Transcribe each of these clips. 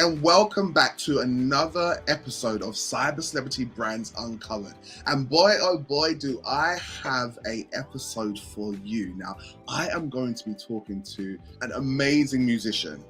and welcome back to another episode of Cyber Celebrity Brands Uncovered. And boy, oh boy, do I have an episode for you. Now, I am going to be talking to an amazing musician.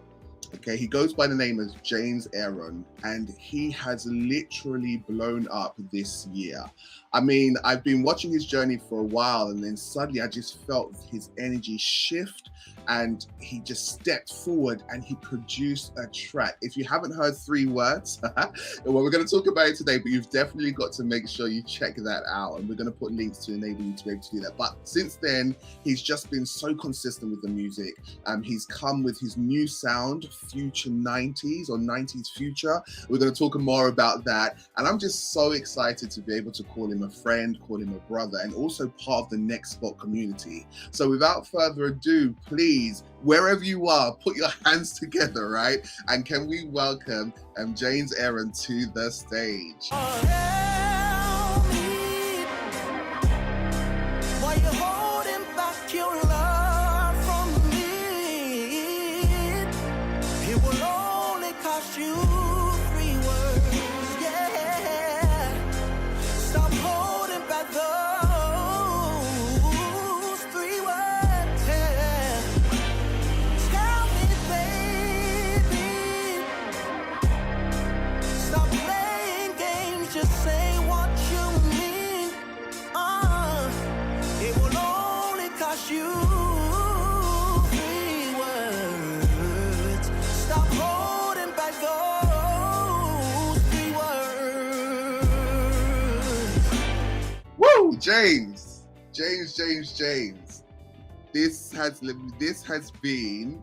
Okay, he goes by the name of James Aaron, and he has literally blown up this year. I mean, I've been watching his journey for a while, and then suddenly I just felt his energy shift, and he just stepped forward and he produced a track. If you haven't heard 3 words, well, we're going to talk about it today, but you've definitely got to make sure you check that out, and we're going to put links to enable you to be able to do that. But since then, he's just been so consistent with the music. He's come with his new sound, Future 90s or 90s Future. We're going to talk more about that, and I'm just so excited to be able to call him a friend, call him a brother, and also part of the Next Spot community. So without further ado, please, wherever you are, put your hands together, right? And can we welcome James Aaron to the stage? James. This has been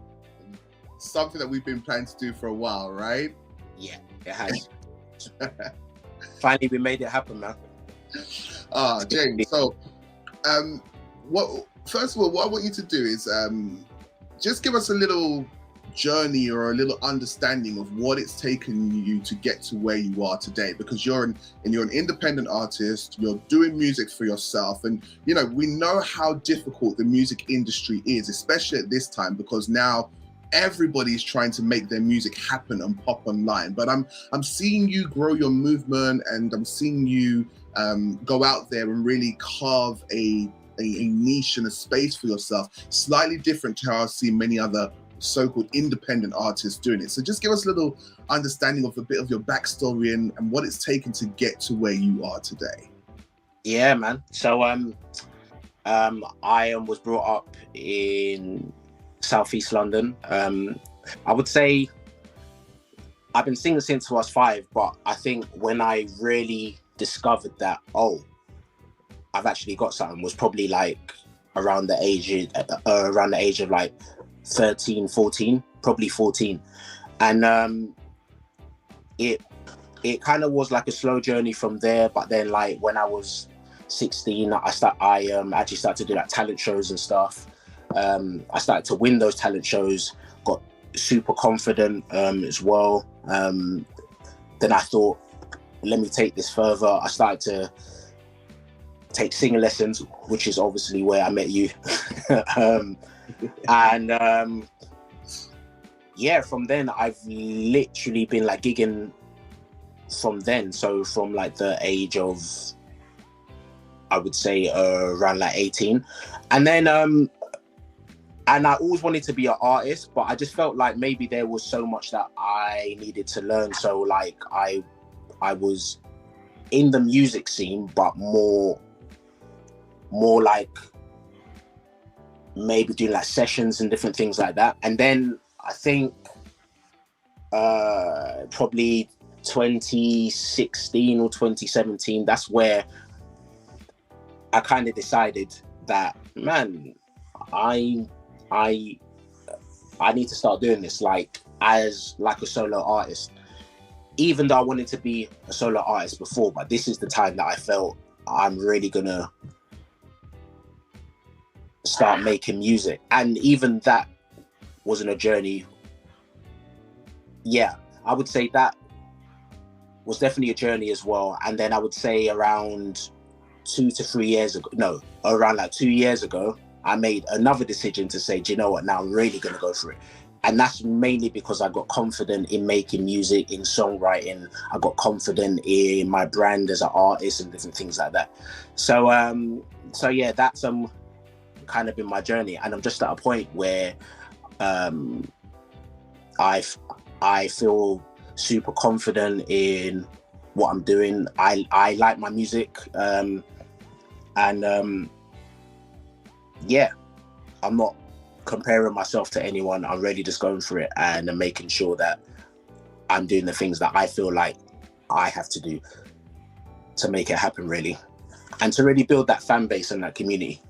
something that we've been planning to do for a while, right? Yeah, it has. Finally, we made it happen, man. James. So, first of all, what I want you to do is just give us a little journey or a little understanding of what it's taken you to get to where you are today, because you're an independent artist, you're doing music for yourself, and you know, we know how difficult the music industry is, especially at this time, because now everybody's trying to make their music happen and pop online. But I'm seeing you grow your movement, and I'm seeing you go out there and really carve a niche and a space for yourself, slightly different to how I've seen many other so-called independent artists doing it. So just give us a little understanding of a bit of your backstory and what it's taken to get to where you are today. Yeah, man. So I was brought up in Southeast London. I would say I've been singing since I was 5, but I think when I really discovered that, I've actually got something, was probably like around the age of like 13, 14, probably 14. And it kind of was like a slow journey from there. But then like when I was 16, I actually started to do like talent shows and stuff. I started to win those talent shows, got super confident as well. Then I thought, let me take this further. I started to take singing lessons, which is obviously where I met you. And yeah, from then I've literally been like gigging from then. So from like the age of, I would say around like 18. And then and I always wanted to be an artist, but I just felt like maybe there was so much that I needed to learn. So like I was in the music scene, but more like maybe doing like sessions and different things like that. And then I think probably 2016 or 2017, that's where I kind of decided that, man, I need to start doing this like as like a solo artist, even though I wanted to be a solo artist before. But this is the time that I felt I'm really gonna start making music. And even that wasn't a journey. Yeah, I would say that was definitely a journey as well. And then I would say around 2 to 3 years ago, no, around like 2 years ago, I made another decision to say, do you know what, now I'm really going to go for it. and that's mainly because I got confident in making music, in songwriting. I got confident in my brand as an artist and different things like that. So yeah, that's kind of been my journey, and I'm just at a point where I feel super confident in what I'm doing. I like my music, and yeah, I'm not comparing myself to anyone. I'm really just going for it and making sure that I'm doing the things that I feel like I have to do to make it happen, really, and to really build that fan base and that community.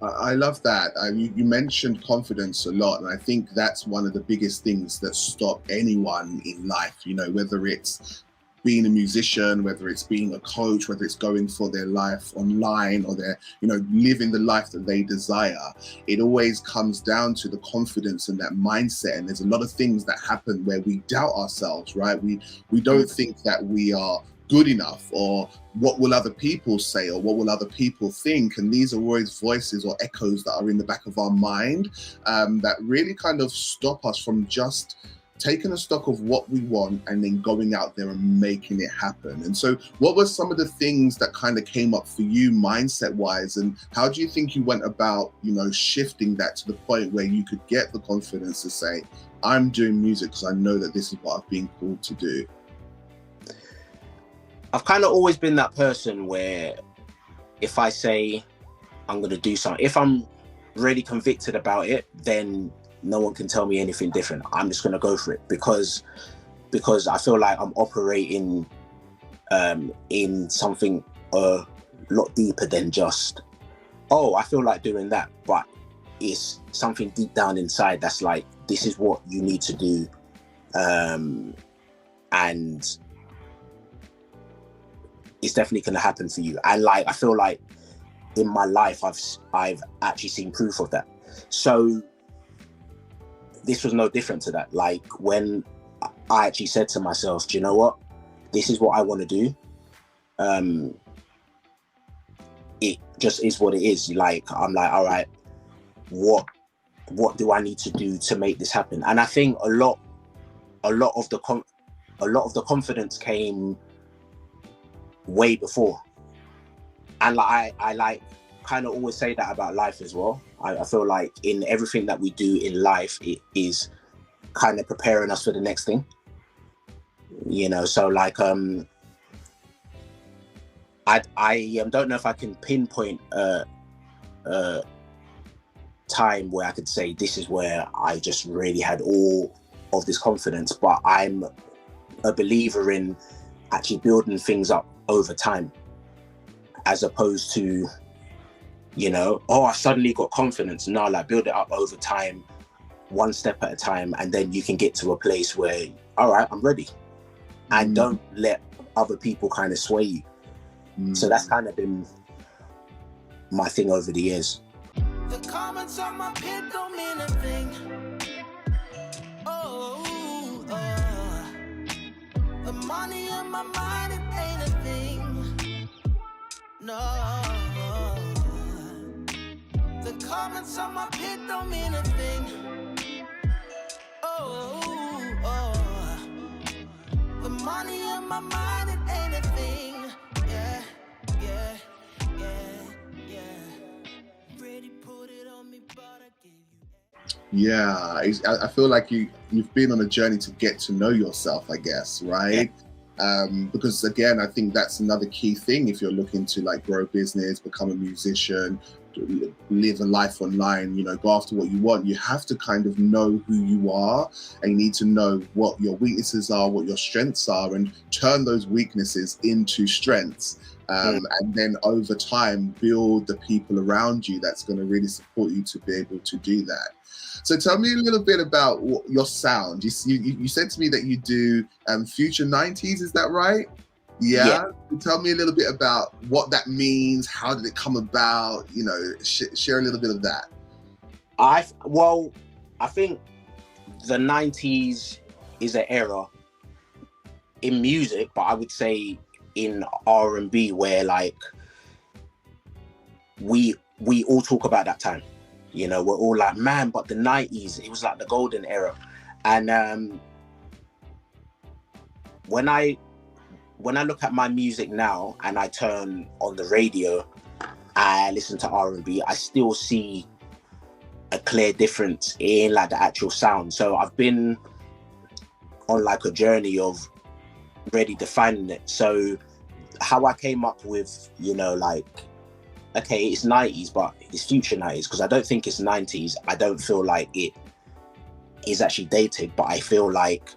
I love that. You mentioned confidence a lot, and I think that's one of the biggest things that stop anyone in life, you know, whether it's being a musician, whether it's being a coach, whether it's going for their life online, or they're, you know, living the life that they desire. It always comes down to the confidence and that mindset. And there's a lot of things that happen where we doubt ourselves, right? We don't think that we are good enough, or what will other people say, or what will other people think. And these are always voices or echoes that are in the back of our mind, that really kind of stop us from just taking a stock of what we want and then going out there and making it happen. And so what were some of the things that kind of came up for you mindset wise, and how do you think you went about, you know, shifting that to the point where you could get the confidence to say, I'm doing music because I know that this is what I've been called to do? I've kind of always been that person where if I say I'm going to do something, if I'm really convicted about it, then no one can tell me anything different. I'm just going to go for it because I feel like I'm operating in something a lot deeper than just, oh, I feel like doing that. But it's something deep down inside that's like, this is what you need to do. And it's definitely going to happen for you. And like, I feel like in my life, I've actually seen proof of that. So this was no different to that. Like when I actually said to myself, do you know what? This is what I want to do. It just is what it is. Like, I'm like, all right, what do I need to do to make this happen? And I think a lot of the confidence came way before. And like I like kind of always say that about life as well. I feel like in everything that we do in life, it is kind of preparing us for the next thing, you know. So like I don't know if I can pinpoint a time where I could say this is where I just really had all of this confidence, but I'm a believer in actually building things up over time, as opposed to, you know, oh, I suddenly got confidence. No, like build it up over time, one step at a time, and then you can get to a place where, all right, I'm ready. And don't let other people kind of sway you. So that's kind of been my thing over the years. The comments on my pit don't mean a thing. The money in my mind, it ain't a thing. No. The comments on my pit don't mean a thing. The money in my mind, it ain't a thing. Yeah. Really put it on me, but I gave you. Yeah, I feel like you've been on a journey to get to know yourself, I guess, right? Because again, I think that's another key thing if you're looking to like grow business, become a musician, live a life online, you know, go after what you want. You have to kind of know who you are, and you need to know what your weaknesses are, what your strengths are, and turn those weaknesses into strengths. And then over time, build the people around you that's going to really support you to be able to do that. So tell me a little bit about your sound. You said to me that you do future 90s, is that right? Yeah. Tell me a little bit about what that means. How did it come about? You know, share a little bit of that. I think the 90s is an era in music, but I would say in R&B where like we all talk about that time. You know, we're all like, man, but the 90s, it was like the golden era. And when I look at my music now and I turn on the radio, I listen to R&B, I still see a clear difference in like the actual sound. So I've been on like a journey of really defining it. So how I came up with, you know, like, okay, it's 90s, but it's future 90s, because I don't think it's 90s. I don't feel like it is actually dated, but I feel like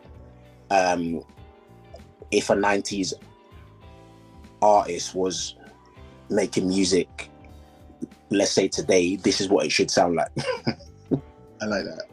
if a 90s artist was making music, let's say today, this is what it should sound like. I like that.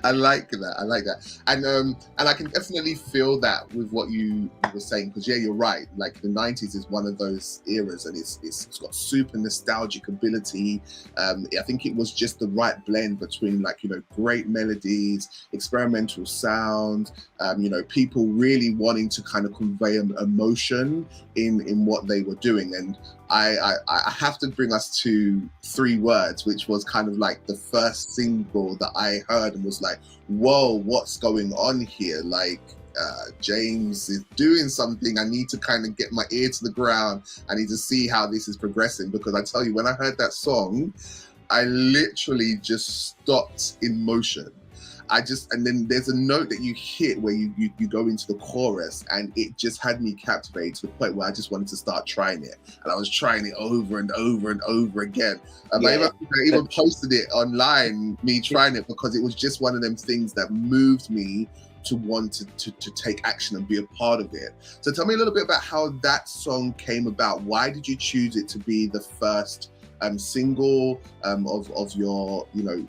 I like that. And I can definitely feel that with what you were saying, because yeah, you're right. Like the 90s is one of those eras, and it's got super nostalgic ability. I think it was just the right blend between, like, you know, great melodies, experimental sound, you know, people really wanting to kind of convey emotion in what they were doing. And I have to bring us to 3 Words, which was kind of like the first single that I heard and was like, whoa, what's going on here? Like, James is doing something. I need to kind of get my ear to the ground. I need to see how this is progressing, because I tell you, when I heard that song, I literally just stopped in motion. And then there's a note that you hit where you go into the chorus, and it just had me captivated to the point where I just wanted to start trying it. And I was trying it over and over and over again. I even posted it online, me trying it, because it was just one of them things that moved me to want to take action and be a part of it. So tell me a little bit about how that song came about. Why did you choose it to be the first single of your, your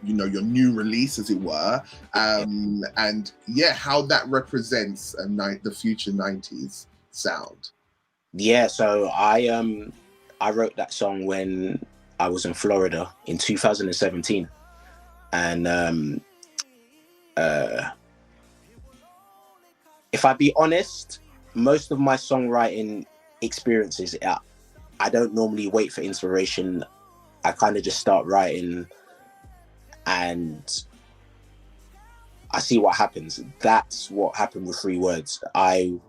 new release, as it were, and yeah, how that represents the future 90s sound? Yeah, so I wrote that song when I was in Florida in 2017, and if I be honest, most of my songwriting experiences, I don't normally wait for inspiration. I kind of just start writing and I see what happens. That's what happened with 3 Words. I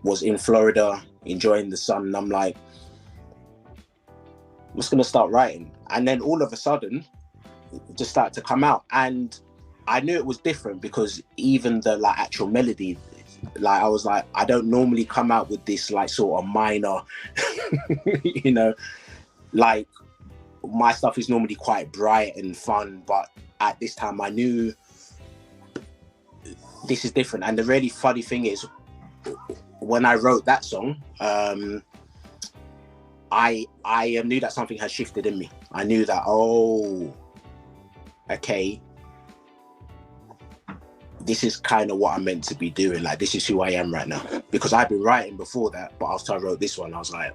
was in Florida enjoying the sun, and I'm like, I'm just gonna start writing. And then all of a sudden, it just started to come out. And I knew it was different, because even the like actual melody, like I was like, I don't normally come out with this like sort of minor, you know, like my stuff is normally quite bright and fun, but at this time I knew this is different. And the really funny thing is, when I wrote that song, I knew that something had shifted in me. I knew that, oh, okay, this is kind of what I'm meant to be doing. Like, this is who I am right now. Because I've been writing before that, but after I wrote this one, I was like,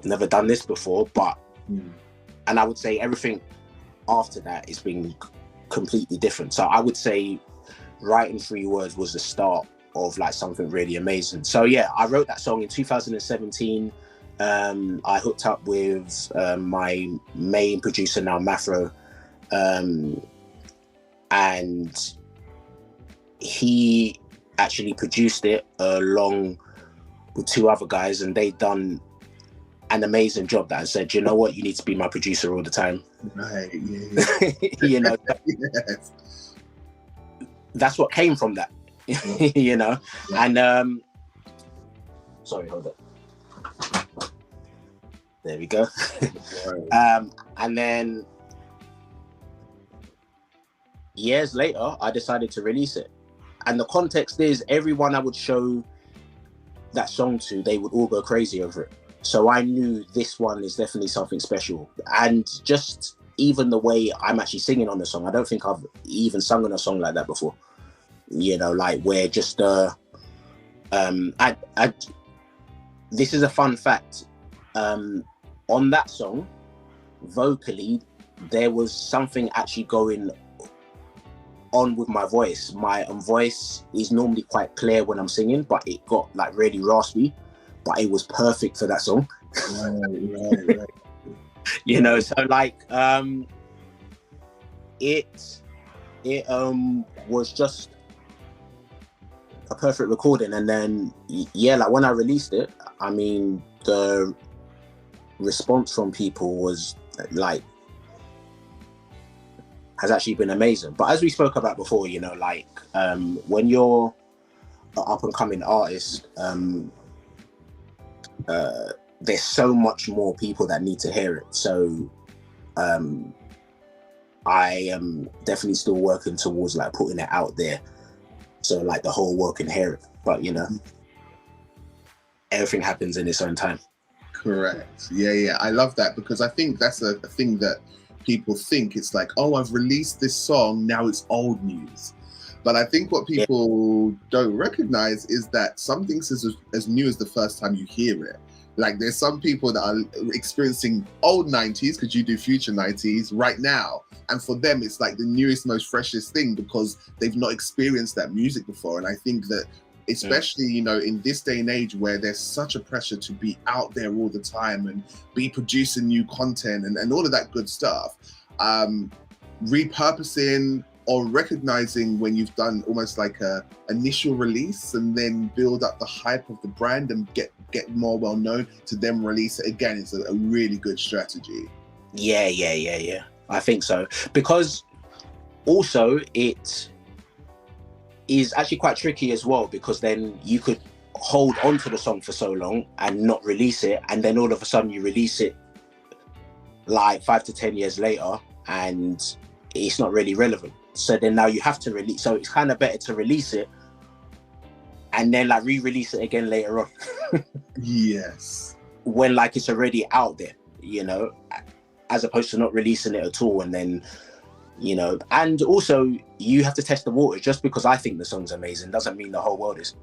never done this before. But and I would say everything after that has been completely different. So I would say writing 3 Words was the start of like something really amazing. So yeah, I wrote that song in 2017. I hooked up with my main producer now, Mafro, and he actually produced it along with 2 other guys, and they done an amazing job. That I said, you know what, you need to be my producer all the time. Right, yeah. You know, Yes. That's what came from that. You know, yeah. And sorry, hold up. There we go. Right. And then years later, I decided to release it. And the context is, everyone I would show that song to, they would all go crazy over it. So I knew this one is definitely something special. And just even the way I'm actually singing on the song, I don't think I've even sung on a song like that before. You know, like where just this is a fun fact. On that song, vocally, there was something actually going on with my voice. My voice is normally quite clear when I'm singing, but it got like really raspy, but it was perfect for that song. Right. You know, so like it was just a perfect recording. And then yeah, like when I released it, I mean, the response from people was like, has actually been amazing. But as we spoke about before, you know, like when you're an up and coming artist, there's so much more people that need to hear it. So I am definitely still working towards like putting it out there, so like the whole world can hear it. But you know, everything happens in its own time. Correct. Yeah. I love that, because I think that's a thing that people think. It's like, oh, I've released this song, now it's old news. But I think what people don't recognize is that something's as new as the first time you hear it. Like there's some people that are experiencing old 90s, because you do future 90s right now. And for them, it's like the newest, most freshest thing, because they've not experienced that music before. And I think that especially, you know, in this day and age where there's such a pressure to be out there all the time and be producing new content and all of that good stuff, repurposing or recognizing when you've done almost like a initial release and then build up the hype of the brand and get more well known to then release it again, it's a really good strategy. Yeah. I think so, because also it is actually quite tricky as well, because then you could hold on to the song for so long and not release it, and then all of a sudden you release it like 5 to 10 years later and it's not really relevant. So then now you have to release, so it's kind of better to release it and then like re-release it again later on. Yes. When like it's already out there, you know, as opposed to not releasing it at all. And then, you know, and also you have to test the water. Just because I think the song's amazing doesn't mean the whole world is.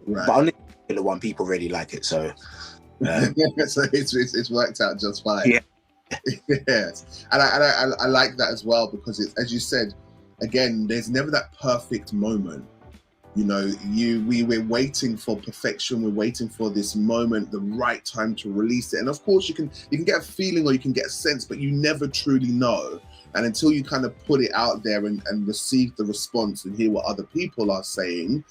Right. But only the one people really like it, so so it's worked out just fine. Yeah. Yes, and I like that as well, because it's, as you said, again, there's never that perfect moment. You know, we're waiting for perfection. We're waiting for this moment, the right time to release it. And of course, you can get a feeling or you can get a sense, but you never truly know. And until you kind of put it out there and receive the response and hear what other people are saying,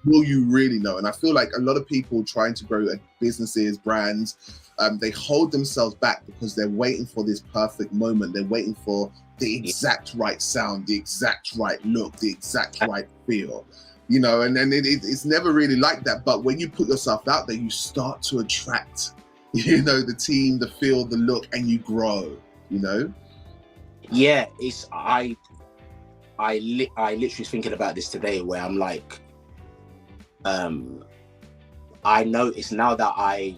will you really know? And I feel like a lot of people trying to grow businesses, brands, they hold themselves back because they're waiting for this perfect moment. They're waiting for the exact right sound, the exact right look, the exact right feel. You know, and it's never really like that. But when you put yourself out there, you start to attract, you know, the team, the feel, the look, and you grow, you know? Yeah, it's I literally was thinking about this today, where I'm like, I notice now that I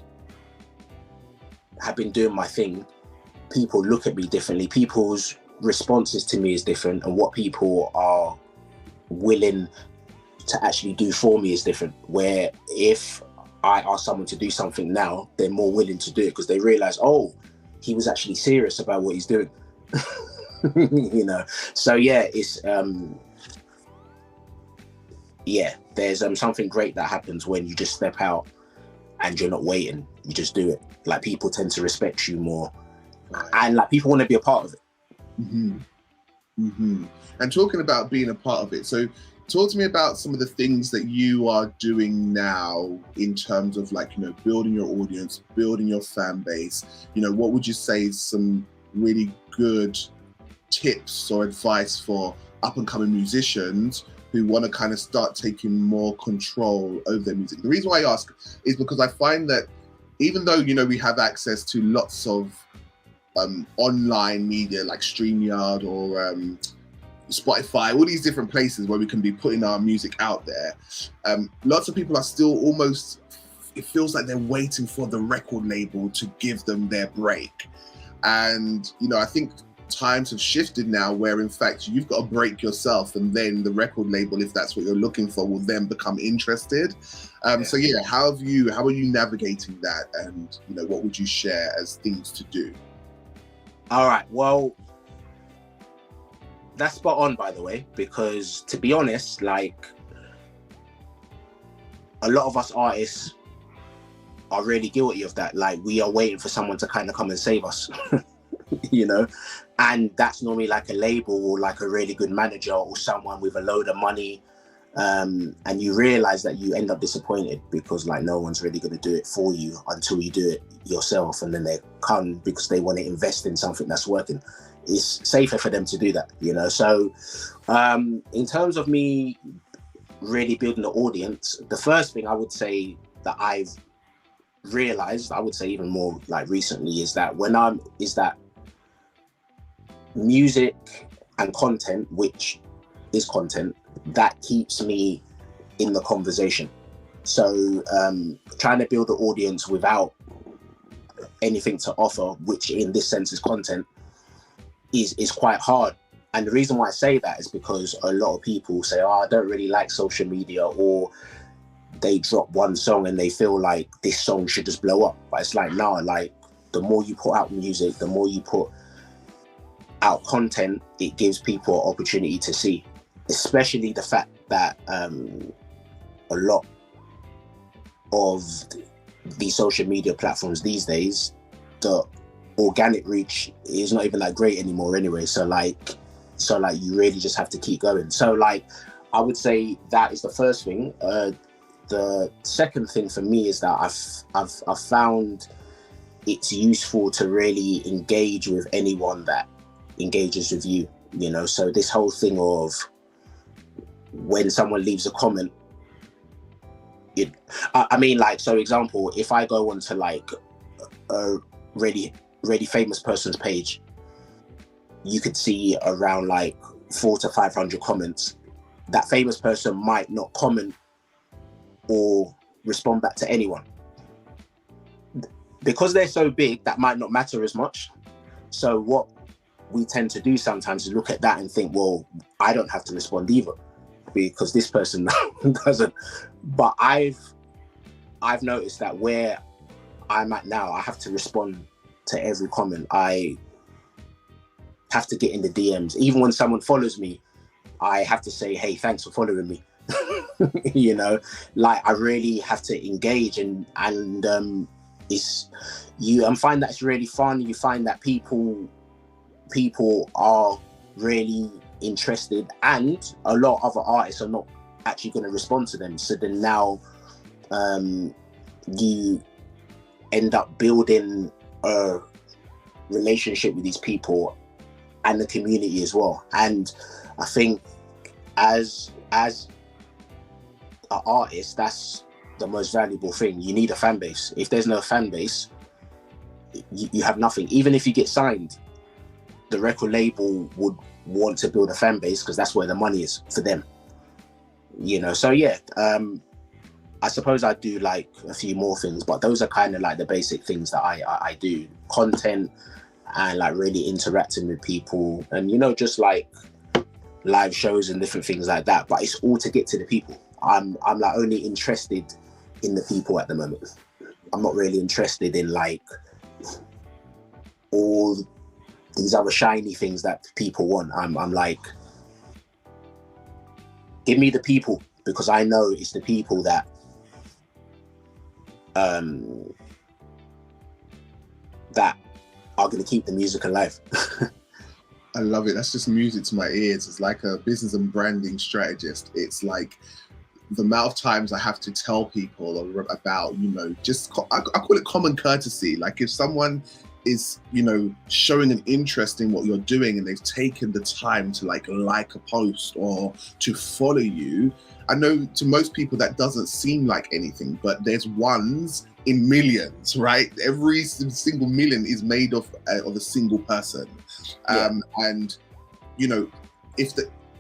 have been doing my thing, people look at me differently. People's responses to me is different, and what people are willing to actually do for me is different. Where if I ask someone to do something now, they're more willing to do it because they realize, oh, he was actually serious about what he's doing. You know, so yeah, it's there's something great that happens when you just step out and you're not waiting, you just do it. Like, people tend to respect you more, and like people want to be a part of it. And talking about being a part of it, so talk to me about some of the things that you are doing now in terms of, like, you know, building your audience, building your fan base. You know, what would you say is some really good tips or advice for up and coming musicians who want to kind of start taking more control over their music? The reason why I ask is because I find that even though, you know, we have access to lots of online media like StreamYard or Spotify, all these different places where we can be putting our music out there, lots of people are still almost, it feels like they're waiting for the record label to give them their break. And, you know, I think times have shifted now where in fact you've got to break yourself, and then the record label, if that's what you're looking for, will then become interested. So yeah, how are you navigating that, and, you know, what would you share as things to do? All right, well, that's spot on, by the way, because to be honest, like, a lot of us artists are really guilty of that. Like, we are waiting for someone to kind of come and save us, you know, and that's normally like a label or like a really good manager or someone with a load of money. And you realize that you end up disappointed because like no one's really going to do it for you until you do it yourself, and then they come because they want to invest in something that's working. It's safer for them to do that, you know. So in terms of me really building the audience, the first thing I would say that I've realized, I would say even more like recently, is that music and content, which is content, that keeps me in the conversation. So trying to build an audience without anything to offer, which in this sense is content, is quite hard. And the reason why I say that is because a lot of people say, oh, I don't really like social media, or they drop one song and they feel like this song should just blow up. But it's like, no, like the more you put out music, the more you put out content, it gives people an opportunity to see. Especially the fact that a lot of the social media platforms these days, the organic reach is not even that great anymore anyway. So like you really just have to keep going. So like I would say that is the first thing. The second thing for me is that I've found it's useful to really engage with anyone that engages with you, you know. So this whole thing of when someone leaves a comment, I mean, like, so example, if I go onto like a really famous person's page, you could see around like 400 to 500 comments. That famous person might not comment or respond back to anyone. Because they're so big, that might not matter as much. So what we tend to do sometimes is look at that and think, well, I don't have to respond either, because this person doesn't. But I've noticed that where I'm at now, I have to respond to every comment. I have to get in the DMs. Even when someone follows me, I have to say, hey, thanks for following me. You know, like I really have to engage, and it's you and find that it's really fun. You find that people are really interested, and a lot of other artists are not actually going to respond to them. So then now you end up building a relationship with these people and the community as well. And I think as an artist, that's the most valuable thing. You need a fan base. If there's no fan base, you have nothing. Even if you get signed, the record label would want to build a fan base because that's where the money is for them, you know. So yeah, I suppose I do like a few more things, but those are kind of like the basic things that I do. Content and like really interacting with people, and you know, just like live shows and different things like that. But it's all to get to the people. I'm like only interested in the people at the moment. I'm not really interested in like all these other shiny things that people want. I'm like, give me the people, because I know it's the people that that are going to keep the music alive. I love it. That's just music to my ears. It's like a business and branding strategist. It's like the amount of times I have to tell people about, you know, just, I call it common courtesy. Like if someone is, you know, showing an interest in what you're doing and they've taken the time to like a post or to follow you, I know to most people that doesn't seem like anything, but there's ones in millions, right? Every single million is made of a single person. And, you know, if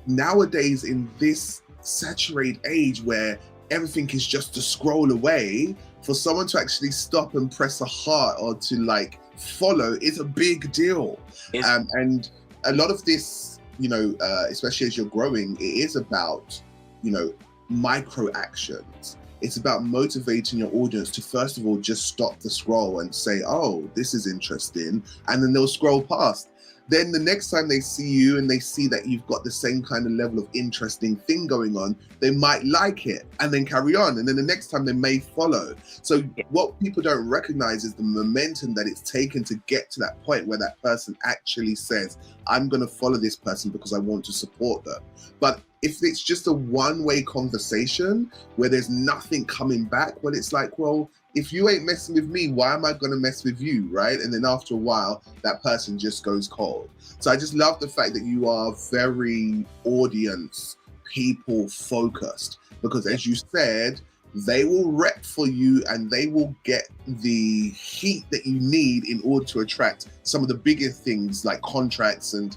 nowadays in this saturated age where everything is just to scroll away, for someone to actually stop and press a heart or to like follow is a big deal. And a lot of this, you know, especially as you're growing, it is about, you know, micro actions. It's about motivating your audience to first of all just stop the scroll and say, oh, this is interesting, and then they'll scroll past. then the next time they see you and they see that you've got the same kind of level of interesting thing going on, they might like it and then carry on. And then the next time they may follow. So what people don't recognize is the momentum that it's taken to get to that point where that person actually says, I'm going to follow this person because I want to support them. But if it's just a one-way conversation where there's nothing coming back, well, it's like, well, if you ain't messing with me, why am I going to mess with you, right? And then after a while, that person just goes cold. So I just love the fact that you are very audience, people focused, because as you said, they will rep for you and they will get the heat that you need in order to attract some of the bigger things like contracts and,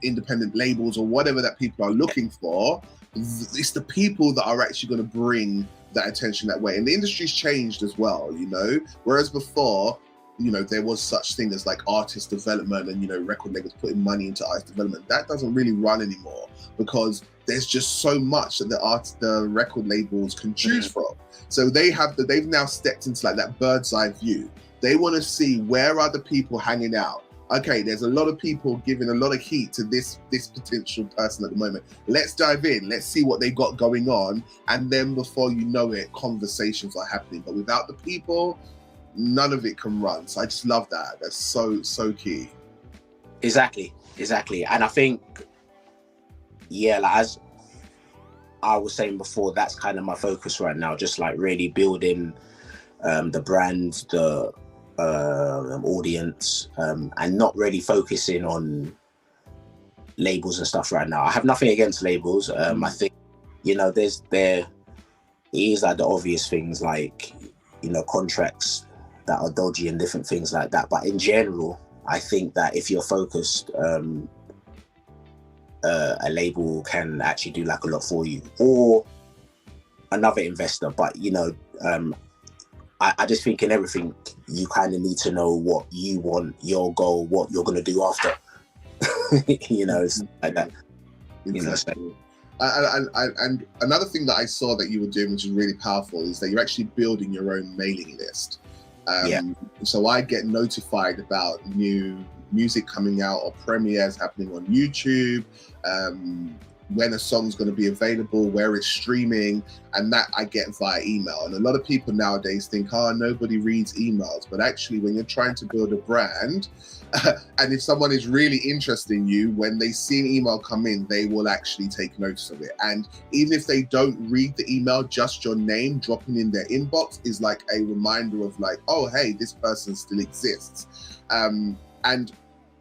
independent labels or whatever that people are looking for. It's the people that are actually going to bring that attention that way. And the industry's changed as well, whereas before, there was such thing as like artist development and, record labels putting money into artist development. That doesn't really run anymore because there's just so much that the record labels can choose from. So they've now stepped into like that bird's eye view. They want to see where are the people hanging out. Okay, there's a lot of people giving a lot of heat to this potential person at the moment. Let's dive in. Let's see what they got going on. And then before you know it, conversations are happening. But without the people, none of it can run. So I just love that. That's so key. Exactly. And I think, like as I was saying before, that's kind of my focus right now. Just like really building the brand, the audience, and not really focusing on labels and stuff right now. I have nothing against labels. I think there is like the obvious things like contracts that are dodgy and different things like that, but in general I think that if you're focused, a label can actually do like a lot for you, or another investor. But I just think in everything you kind of need to know what you want, your goal, what you're going to do after. It's like that. Exactly. And another thing that I saw that you were doing, which is really powerful, is that you're actually building your own mailing list. So I get notified about new music coming out or premieres happening on YouTube, when a song's going to be available, where it's streaming, and that I get via email. And a lot of people nowadays think, nobody reads emails. But actually, when you're trying to build a brand, and if someone is really interested in you, when they see an email come in, they will actually take notice of it. And even if they don't read the email, just your name dropping in their inbox is like a reminder of like, oh, hey, this person still exists. And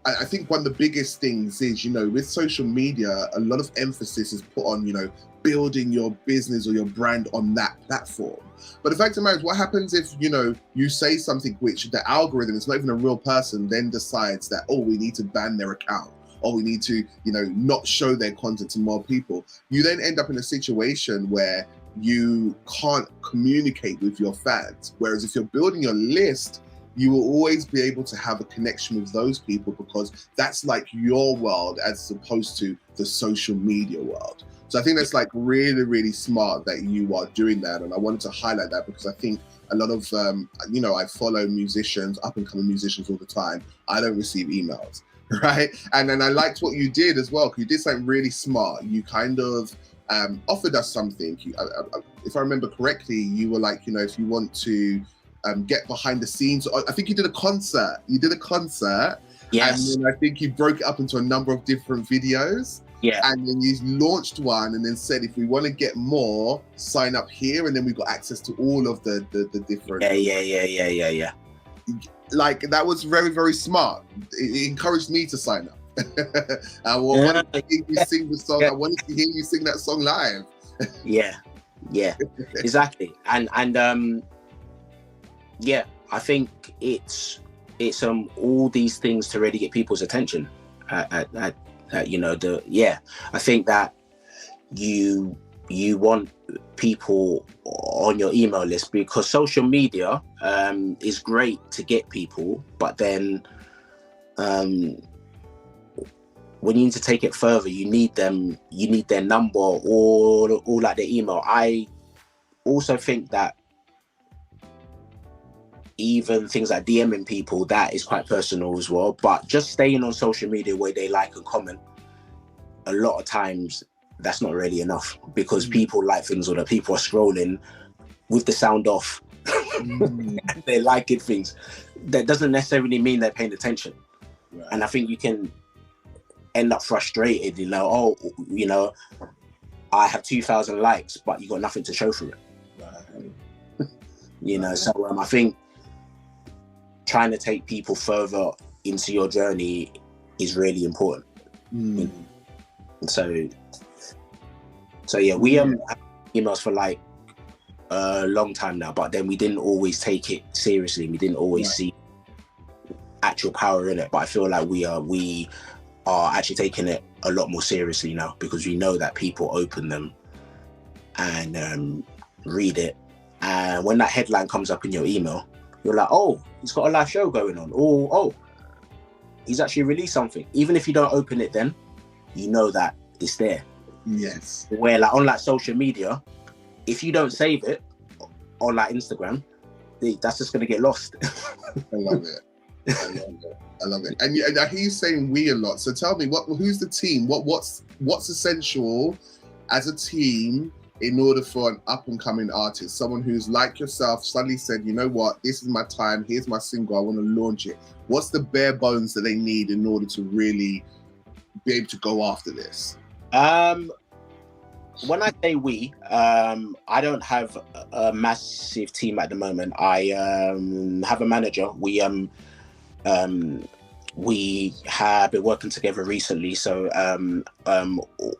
I think one of the biggest things is, with social media, a lot of emphasis is put on, building your business or your brand on that platform. But the fact of the matter is, what happens if, you say something which the algorithm is not even a real person, then decides that, we need to ban their account, or we need to, not show their content to more people. You then end up in a situation where you can't communicate with your fans. Whereas if you're building your list, you will always be able to have a connection with those people because that's like your world as opposed to the social media world. So I think that's like really, really smart that you are doing that. And I wanted to highlight that because I think a lot of, I follow musicians, up and coming musicians all the time. I don't receive emails, right? And then I liked what you did as well, because you did something really smart. You kind of offered us something. If I remember correctly, you were like, if you want to get behind the scenes. I think you did a concert. Yes. And then I think you broke it up into a number of different videos. Yeah. And then you launched one and then said, if we want to get more, sign up here. And then we got access to all of the different. Yeah. Like, that was very, very smart. It encouraged me to sign up. I wanted to hear you sing the song. I wanted to hear you sing that song live. Yeah, exactly. And I think it's all these things to really get people's attention. I think that you want people on your email list because social media is great to get people, but then when you need to take it further, you need their number or like their email. I also think that even things like DMing people, that is quite personal as well. But just staying on social media where they like and comment, a lot of times that's not really enough, because people like things, or that people are scrolling with the sound off. They're liking things. That doesn't necessarily mean they're paying attention. Right. And I think you can end up frustrated, I have 2,000 likes, but you got nothing to show for it. Right. So I think trying to take people further into your journey is really important. So yeah, we have emails for like a long time now, but then we didn't always take it seriously. We didn't always see actual power in it. But I feel like we are actually taking it a lot more seriously now, because we know that people open them and read it, and when that headline comes up in your email, you're like, oh, he's got a live show going on, or oh, he's actually released something. Even if you don't open it, then you know that it's there. Yes. Where like on like social media, if you don't save it on like Instagram, that's just gonna get lost. I love it. I love it. And I hear you saying we a lot. So tell me, who's the team? What's essential as a team in order for an up and coming artist, someone who's like yourself, suddenly said, you know what, this is my time. Here's my single. I want to launch it. What's the bare bones that they need in order to really be able to go after this? When I say we, I don't have a massive team at the moment. I have a manager. We have been working together recently. So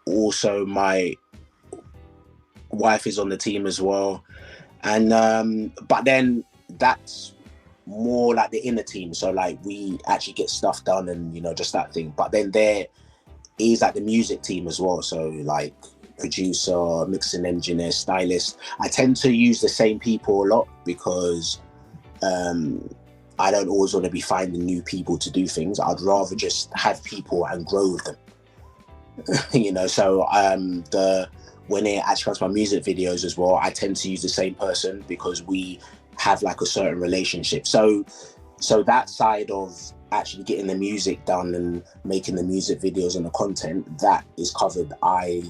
also my wife is on the team as well. And but then that's more like the inner team. So like we actually get stuff done and, just that thing. But then there is like the music team as well. So like producer, mixing engineer, stylist. I tend to use the same people a lot because I don't always want to be finding new people to do things. I'd rather just have people and grow with them. So when it actually comes to my music videos as well, I tend to use the same person because we have like a certain relationship. So that side of actually getting the music done and making the music videos and the content, that is covered. I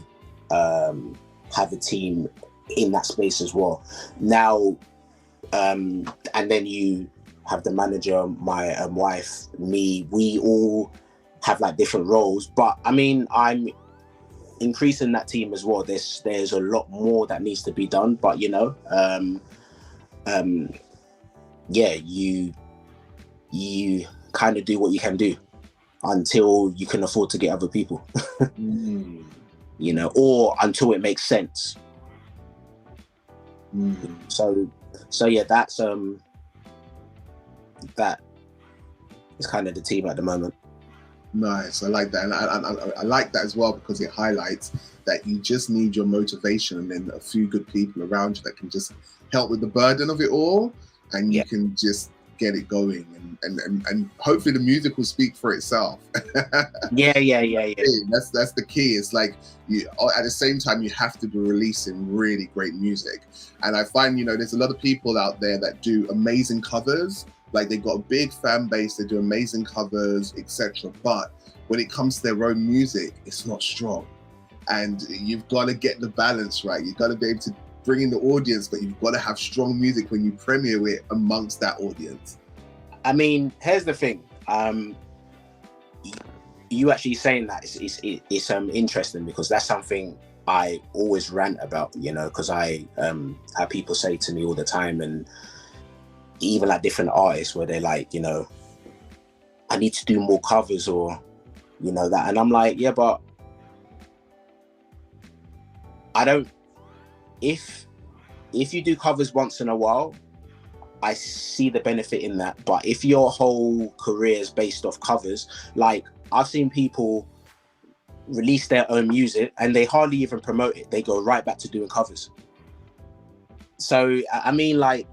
have a team in that space as well. Now, and then you have the manager, my wife, me, we all have like different roles. But I mean, I'm increasing that team as well. There's a lot more that needs to be done, but you kind of do what you can do until you can afford to get other people. Or until it makes sense. So yeah, that's that is kind of the team at the moment. Nice, I like that, and I like that as well because it highlights that you just need your motivation and then a few good people around you that can just help with the burden of it all, and you can just get it going, and hopefully the music will speak for itself. Yeah. That's the key. It's like you, at the same time, you have to be releasing really great music, and I find there's a lot of people out there that do amazing covers. Like they've got a big fan base, they do amazing covers, etc. But when it comes to their own music, it's not strong. And you've got to get the balance right. You've got to be able to bring in the audience, but you've got to have strong music when you premiere it amongst that audience. I mean, here's the thing. You actually saying that it's interesting because that's something I always rant about, because I have people say to me all the time, and even like different artists where they're like, I need to do more covers or, that. And I'm like, yeah, but I don't, if you do covers once in a while, I see the benefit in that. But if your whole career is based off covers, like I've seen people release their own music and they hardly even promote it. They go right back to doing covers. So, I mean, like,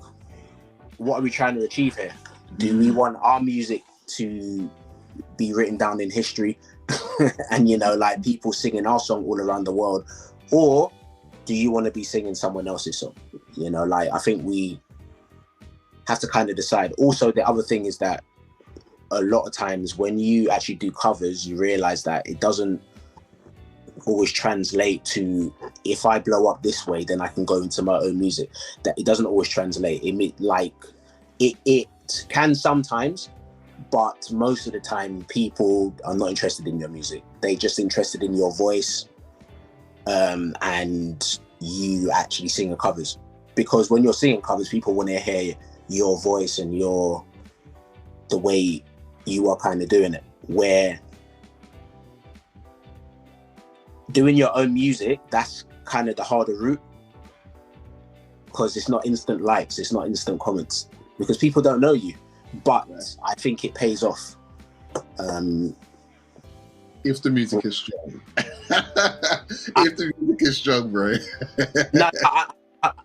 what are we trying to achieve here? Do we want our music to be written down in history and, like people singing our song all around the world? Or do you want to be singing someone else's song? Like, I think have to kind of decide. Also, the other thing is that a lot of times when you actually do covers, you realize that it doesn't always translate to, if I blow up this way, then I can go into my own music. That it doesn't always translate. It can sometimes, but most of the time people are not interested in your music. They're just interested in your voice, and you actually singing covers. Because when you're singing covers, people want to hear your voice and the way you are kind of doing it. Where doing your own music, that's kind of the harder route, because it's not instant likes, it's not instant comments, because people don't know you. But I think it pays off. If the music is strong. If the music is strong, bro. No,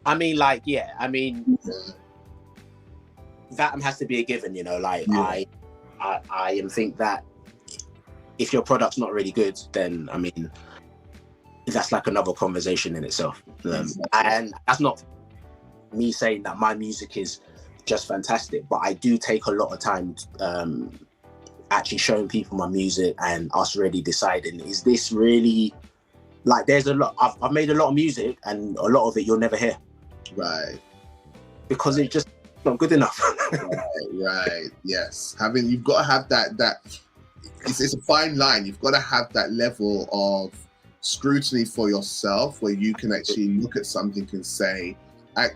I mean, like, yeah, I mean, that has to be a given, you know, like, yeah. I think that if your product's not really good, then, I mean, that's like another conversation in itself. And that's not me saying that my music is just fantastic, but I do take a lot of time actually showing people my music and us really deciding, is this really, like, there's a lot, I've made a lot of music and a lot of it you'll never hear. Right. Because it's just not good enough. Right, yes. You've got to have that it's a fine line. You've got to have that level of scrutiny for yourself where you can actually look at something and say,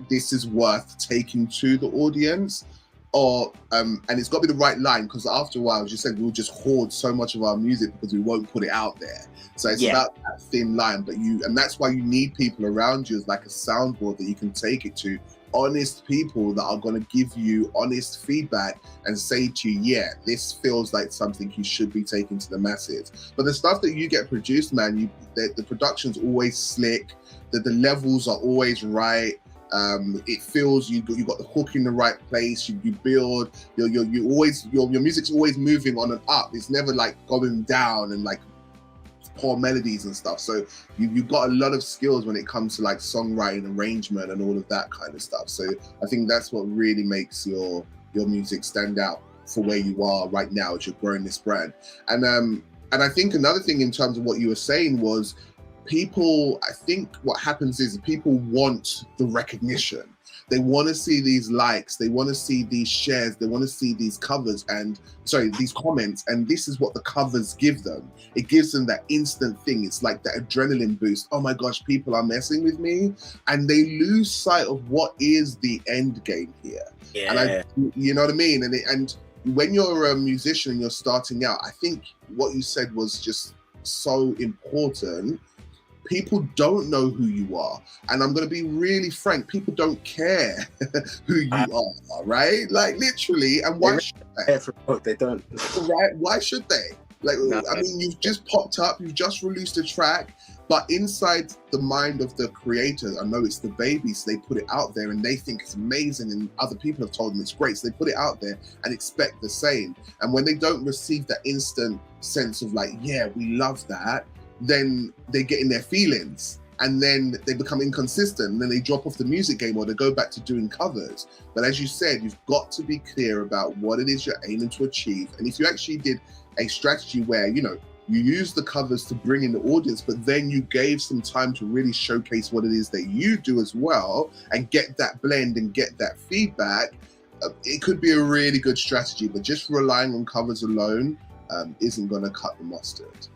this is worth taking to the audience, or and it's got to be the right line, because after a while, as you said, we'll just hoard so much of our music because we won't put it out there. So it's about that thin line, and that's why you need people around you as like a soundboard that you can take it to, honest people that are going to give you honest feedback and say to you, yeah, this feels like something you should be taking to the masses. But the stuff that you get produced, man, the production's always slick, the levels are always right. It feels you got the hook in the right place. You build you always your music's always moving on and up. It's never like going down and like poor melodies and stuff. So you've got a lot of skills when it comes to like songwriting, arrangement, and all of that kind of stuff. So I think that's what really makes your music stand out for where you are right now as you're growing this brand. And I think another thing in terms of what you were saying was, people, I think what happens is people want the recognition. They want to see these likes, they want to see these shares, they want to see these these comments, and this is what the covers give them. It gives them that instant thing. It's like that adrenaline boost. Oh my gosh, people are messing with me, and they lose sight of what is the end game here. Yeah. And you know what I mean? And when you're a musician and you're starting out, I think what you said was just so important. People don't know who you are. And I'm going to be really frank, people don't care who you are, right? Like literally, and why should they? They don't. Right? Why should they? Like, no, I mean, you've just popped up, you've just released a track, but inside the mind of the creator, I know it's the baby, so they put it out there and they think it's amazing, and other people have told them it's great, so they put it out there and expect the same. And when they don't receive that instant sense of like, yeah, we love that, then they get in their feelings and then they become inconsistent, and then they drop off the music game or they go back to doing covers. But as you said, you've got to be clear about what it is you're aiming to achieve. And if you actually did a strategy where, you know, you use the covers to bring in the audience, but then you gave some time to really showcase what it is that you do as well and get that blend and get that feedback, it could be a really good strategy. But just relying on covers alone isn't going to cut the mustard.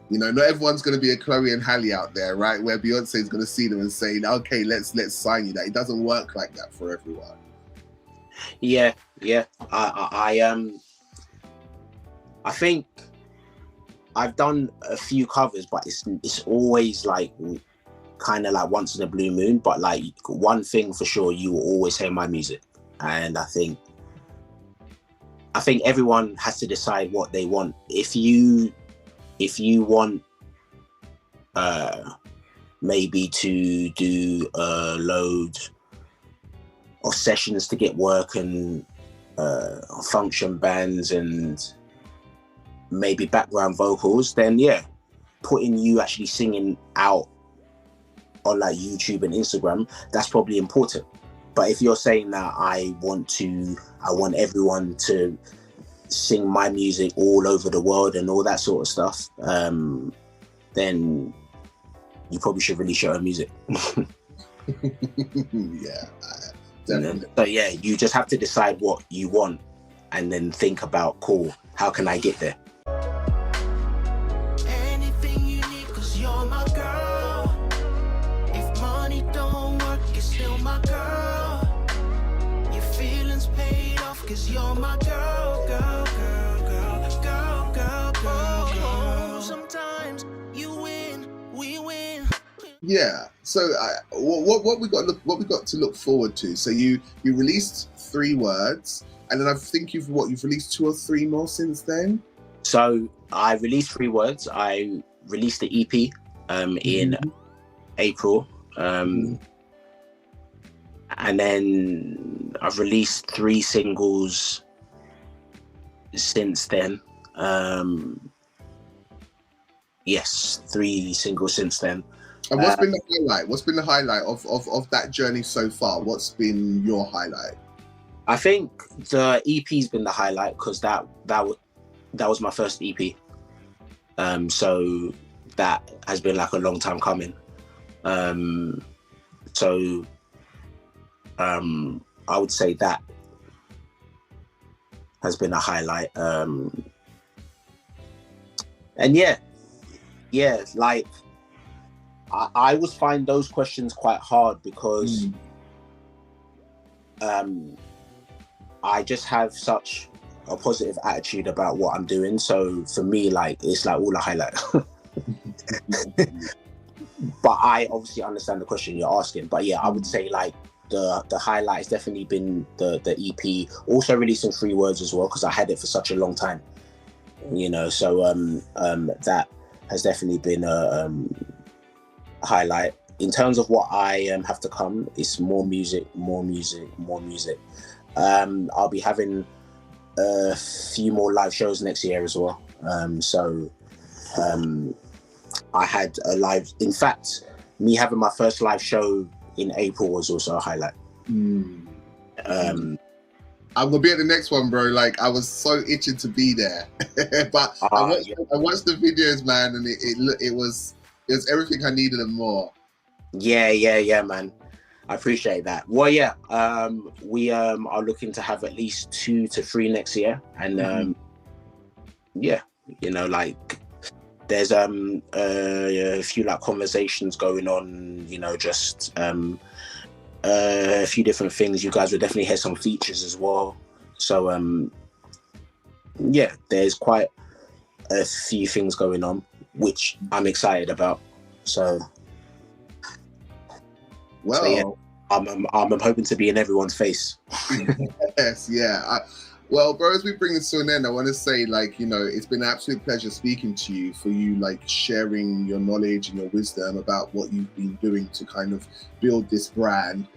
You know, not everyone's going to be a Chloe and Halle out there, right? Where Beyonce is going to see them and say, okay, let's sign you. That it doesn't work like that for everyone. Yeah. I think I've done a few covers, but it's always like kind of like once in a blue moon. But like one thing for sure, you will always hear my music, and I think everyone has to decide what they want. If you want maybe to do a load of sessions to get work and function bands and maybe background vocals, then yeah, putting you actually singing out on like YouTube and Instagram, that's probably important. But if you're saying that I want everyone to sing my music all over the world and all that sort of stuff, then you probably should release your own music. Yeah, definitely. So yeah, you just have to decide what you want and then think about, cool, how can I get there? Anything you need, 'cause you're my girl. If money don't work, you're still my girl. Your feelings paid off, 'cause you're my girl, girl, girl, girl, girl, girl, girl, girl. Sometimes you win, we win. Yeah. So what we got to look forward to? So you released 3 words, and then I think you've released 2 or 3 more since then. So I released 3 words. I released the EP in April, and then I've released 3 singles since then. Yes, 3 singles since then. And what's been the highlight? What's been the highlight of that journey so far? What's been your highlight? I think the EP's been the highlight because that was my first EP. So that has been like a long time coming. So I would say that has been a highlight. And yeah, like I always find those questions quite hard because I just have such a positive attitude about what I'm doing. So for me, like, it's like all a highlight. But I obviously understand the question you're asking. But yeah, I would say like the highlight has definitely been the EP. Also releasing 3 words as well because I had it for such a long time. You know, so that has definitely been a highlight. In terms of what I have to come, it's more music. I'll be having a few more live shows next year as well. I had a live, in fact, me having my first live show in April was also a highlight. I'm gonna be at the next one, bro. Like, I was so itching to be there. But I watched the videos, man, and it was everything I needed and more. Yeah, man. I appreciate that. Well, yeah, we are looking to have at least 2 to 3 next year, and yeah, you know, like there's a few like conversations going on, you know, just a few different things. You guys will definitely hear some features as well. So yeah, there's quite a few things going on, which I'm excited about. So. Well, so, yeah, I'm hoping to be in everyone's face. Yes, yeah. Well, bro, as we bring this to an end, I want to say, like, you know, it's been an absolute pleasure speaking to you, for you, like, sharing your knowledge and your wisdom about what you've been doing to kind of build this brand.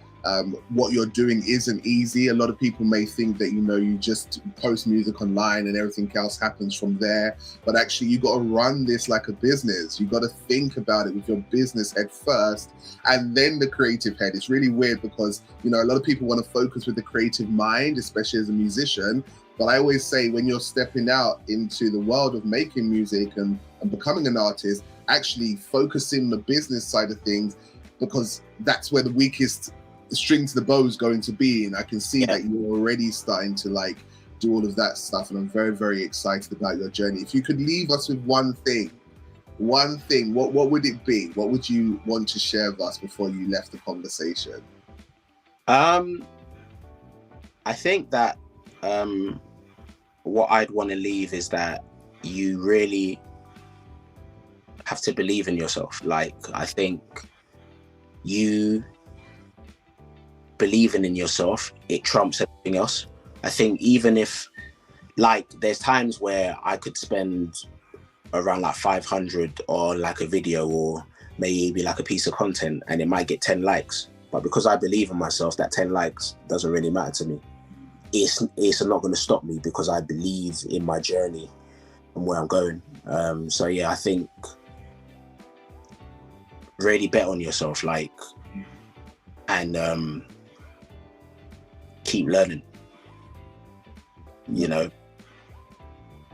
What you're doing isn't easy. A lot of people may think that, you know, you just post music online and everything else happens from there. But actually, you got to run this like a business. You got to think about it with your business head first and then the creative head. It's really weird because, you know, a lot of people want to focus with the creative mind, especially as a musician. But I always say, when you're stepping out into the world of making music and becoming an artist, actually focusing the business side of things, because that's where the weakest string to the bow is going to be. And I can see that you're already starting to like do all of that stuff, and I'm very, very excited about your journey. If you could leave us with one thing, what would it be? What would you want to share with us before you left the conversation? I think that what I'd want to leave is that you really have to believe in yourself. Like, I think you believing in yourself, it trumps everything else. I think even if, like, there's times where I could spend around like 500 on like a video or maybe like a piece of content and it might get 10 likes, but because I believe in myself, that 10 likes doesn't really matter to me. It's not going to stop me because I believe in my journey and where I'm going. So yeah, I think really bet on yourself, like, and keep learning. You know,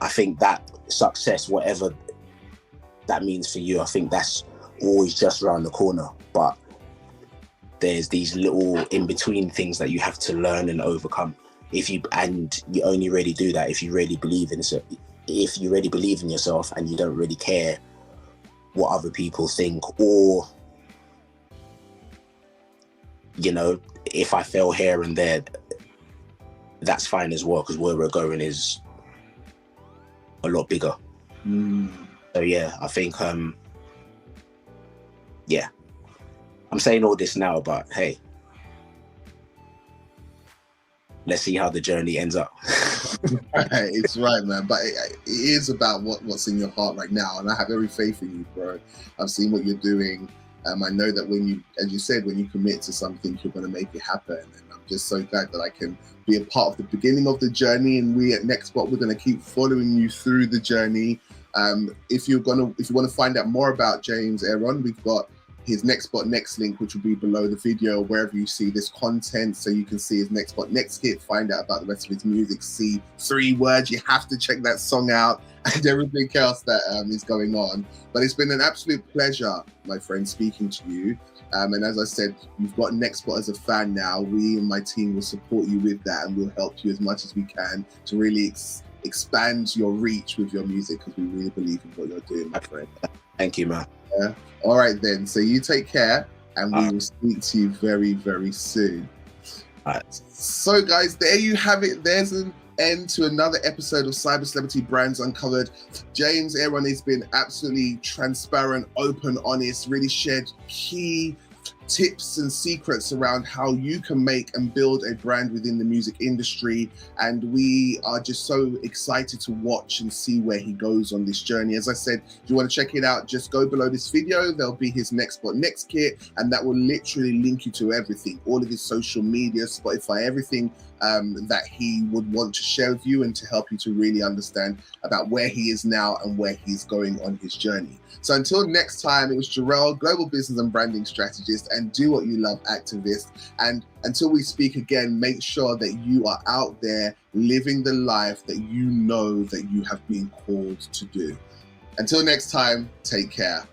I think that success, whatever that means for you, I think that's always just around the corner. But there's these little in-between things that you have to learn and overcome. And you only really do that if you really believe in it. If you really believe in yourself and you don't really care what other people think, or, you know, if I fail here and there, that's fine as well, because where we're going is a lot bigger. So yeah, I think yeah, I'm saying all this now, but hey, let's see how the journey ends up. It's right, man. But it is about what's in your heart right now, and I have every faith in you, bro. I've seen what you're doing. I know that when you, as you said, when you commit to something, you're going to make it happen. And I'm just so glad that I can be a part of the beginning of the journey. And we at Nextbot, we're going to keep following you through the journey. If you want to find out more about James Aaron, we've got his Nextbot Next link, which will be below the video, wherever you see this content, so you can see his Nextbot Next kit, find out about the rest of his music, see 3 words. You have to check that song out and everything else that is going on. But it's been an absolute pleasure, my friend, speaking to you. And as I said, you've got Nextbot as a fan now. We and my team will support you with that, and we'll help you as much as we can to really expand your reach with your music, because we really believe in what you're doing, my friend. Thank you, man. Yeah. All right then. So you take care, and we will speak to you very, very soon. So guys, there you have it. There's an end to another episode of Cyber Celebrity Brands Uncovered. James Aaron has been absolutely transparent, open, honest, really shared key tips and secrets around how you can make and build a brand within the music industry. And we are just so excited to watch and see where he goes on this journey. As I said, if you want to check it out, just go below this video. There'll be his Nextbot Next kit, and that will literally link you to everything, all of his social media, Spotify, everything that he would want to share with you, and to help you to really understand about where he is now and where he's going on his journey. So until next time, it was Jor'El, Global Business and Branding Strategist and Do What You Love activist. And until we speak again, make sure that you are out there living the life that you know that you have been called to do. Until next time, take care.